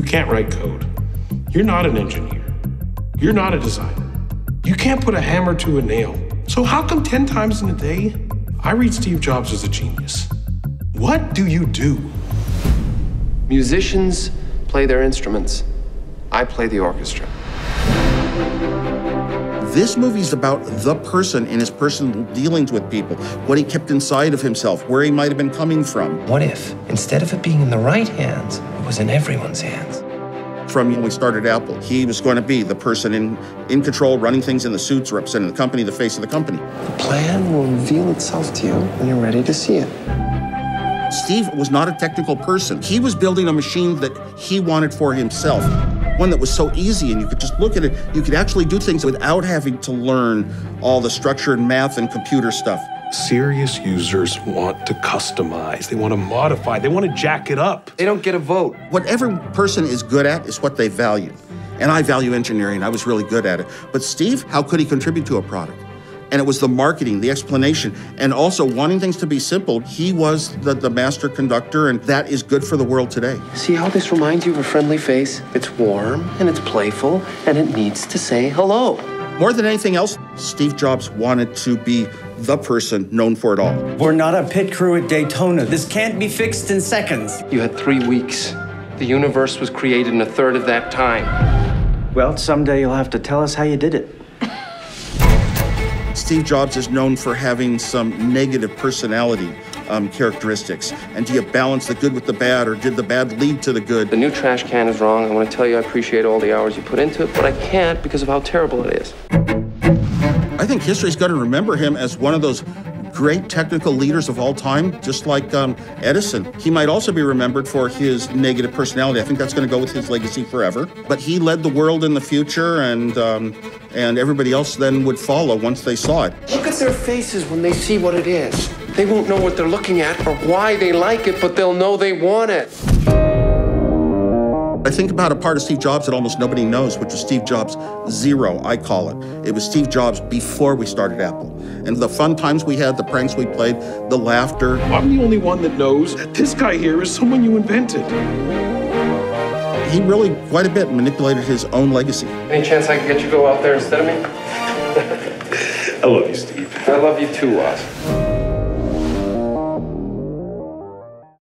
can't write code. You're not an engineer. You're not a designer. You can't put a hammer to a nail. So how come 10 times in a day, I read Steve Jobs as a genius? What do you do? Musicians play their instruments. I play the orchestra. This movie's about the person in his personal dealings with people, what he kept inside of himself, where he might have been coming from. What if, instead of it being in the right hands, it was in everyone's hands? From when we started Apple, he was going to be the person in control, running things in the suits, representing the company, the face of the company. The plan will reveal itself to you when you're ready to see it. Steve was not a technical person. He was building a machine that he wanted for himself. One that was so easy and you could just look at it. You could actually do things without having to learn all the structure and math and computer stuff. Serious users want to customize. They want to modify. They want to jack it up. They don't get a vote. What every person is good at is what they value. And I value engineering. I was really good at it. But Steve, how could he contribute to a product? And it was the marketing, the explanation, and also wanting things to be simple. He was the master conductor, and that is good for the world today. See how this reminds you of a friendly face? It's warm, and it's playful, and it needs to say hello. More than anything else, Steve Jobs wanted to be the person known for it all. We're not a pit crew at Daytona. This can't be fixed in seconds. You had 3 weeks. The universe was created in a third of that time. Well, someday you'll have to tell us how you did it. Steve Jobs is known for having some negative personality characteristics. And do you balance the good with the bad, or did the bad lead to the good? The new trash can is wrong. I want to tell you I appreciate all the hours you put into it, but I can't because of how terrible it is. I think history's going to remember him as one of those great technical leaders of all time, just like Edison. He might also be remembered for his negative personality. I think that's going to go with his legacy forever. But he led the world in the future, and everybody else then would follow once they saw it. Look at their faces when they see what it is. They won't know what they're looking at or why they like it, but they'll know they want it. I think about a part of Steve Jobs that almost nobody knows, which is Steve Jobs 0, I call it. It was Steve Jobs before we started Apple. And the fun times we had, the pranks we played, the laughter. I'm the only one that knows that this guy here is someone you invented. He really, quite a bit, manipulated his own legacy. Any chance I can get you to go out there instead of me? I love you, Steve. I love you too, Woz.